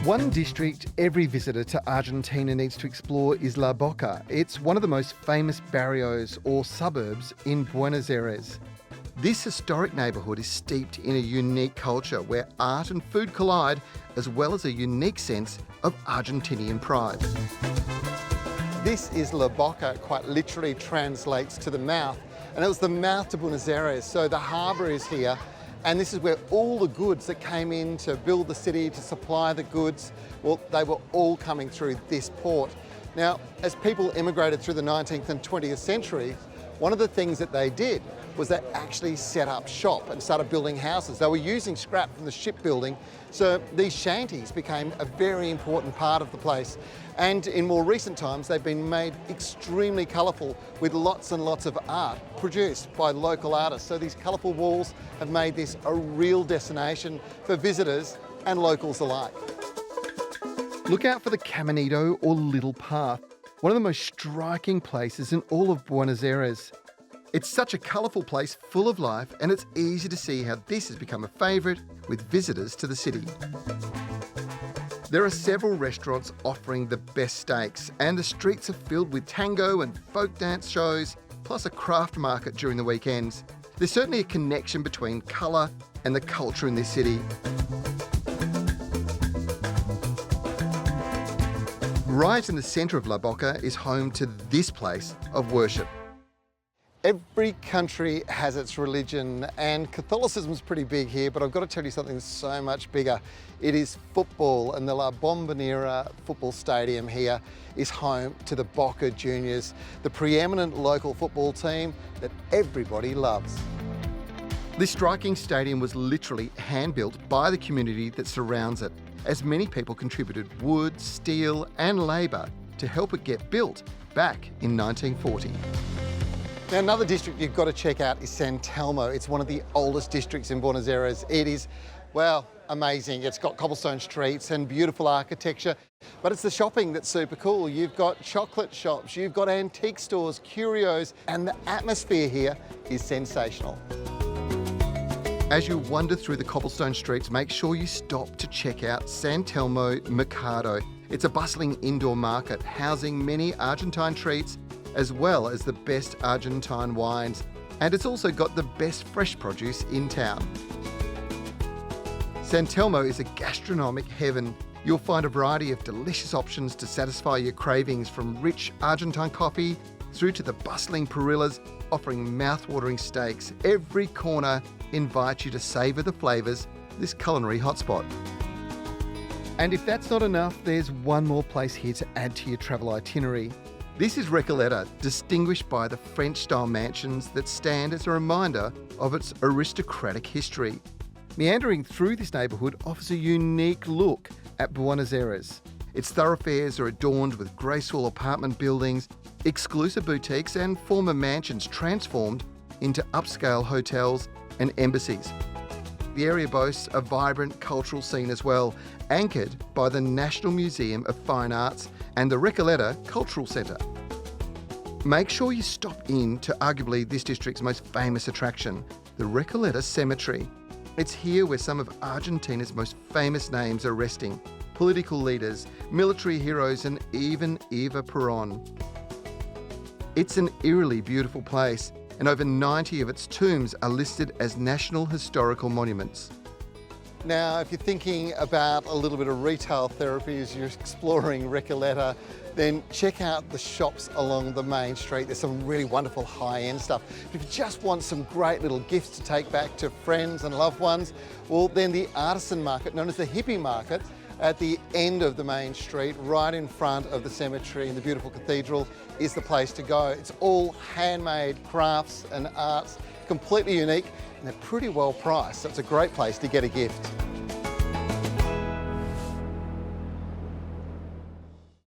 One district every visitor to Argentina needs to explore is La Boca. It's one of the most famous barrios or suburbs in Buenos Aires. This historic neighbourhood is steeped in a unique culture where art and food collide, as well as a unique sense of Argentinian pride. This is La Boca, quite literally translates to the mouth, and it was the mouth to Buenos Aires, so the harbour is here. And this is where all the goods that came in to build the city, to supply the goods, well, they were all coming through this port. Now, as people immigrated through the 19th and 20th century, one of the things that they did was they actually set up shop and started building houses. They were using scrap from the shipbuilding, so these shanties became a very important part of the place. And in more recent times, they've been made extremely colourful with lots and lots of art produced by local artists. So these colourful walls have made this a real destination for visitors and locals alike. Look out for the Caminito or Little Path, one of the most striking places in all of Buenos Aires. It's such a colourful place full of life, and it's easy to see how this has become a favourite with visitors to the city. There are several restaurants offering the best steaks, and the streets are filled with tango and folk dance shows, plus a craft market during the weekends. There's certainly a connection between colour and the culture in this city. Right in the centre of La Boca is home to this place of worship. Every country has its religion, and Catholicism's pretty big here, but I've got to tell you something that's so much bigger. It is football, and the La Bombonera football stadium here is home to the Boca Juniors, the preeminent local football team that everybody loves. This striking stadium was literally hand-built by the community that surrounds it, as many people contributed wood, steel and labour to help it get built back in 1940. Now, another district you've got to check out is San Telmo. It's one of the oldest districts in Buenos Aires. It is, well, amazing. It's got cobblestone streets and beautiful architecture, but it's the shopping that's super cool. You've got chocolate shops, you've got antique stores, curios, and the atmosphere here is sensational. As you wander through the cobblestone streets, make sure you stop to check out San Telmo Mercado. It's a bustling indoor market housing many Argentine treats as well as the best Argentine wines, and it's also got the best fresh produce in town. San Telmo is a gastronomic heaven. You'll find a variety of delicious options to satisfy your cravings, from rich Argentine coffee through to the bustling parillas offering mouth-watering steaks. Every corner invites you to savour the flavours of this culinary hotspot. And if that's not enough, there's one more place here to add to your travel itinerary. This is Recoleta, distinguished by the French-style mansions that stand as a reminder of its aristocratic history. Meandering through this neighbourhood offers a unique look at Buenos Aires. Its thoroughfares are adorned with graceful apartment buildings, exclusive boutiques and former mansions transformed into upscale hotels and embassies. The area boasts a vibrant cultural scene as well, anchored by the National Museum of Fine Arts and the Recoleta Cultural Centre. Make sure you stop in to arguably this district's most famous attraction, the Recoleta Cemetery. It's here where some of Argentina's most famous names are resting: political leaders, military heroes, and even Eva Perón. It's an eerily beautiful place, and over 90 of its tombs are listed as National Historical Monuments. Now, if you're thinking about a little bit of retail therapy as you're exploring Recoleta, then check out the shops along the main street. There's some really wonderful high-end stuff. If you just want some great little gifts to take back to friends and loved ones, well, then the artisan market, known as the hippie market, at the end of the main street, right in front of the cemetery and the beautiful cathedral, is the place to go. It's all handmade crafts and arts, completely unique, and they're pretty well priced, so it's a great place to get a gift.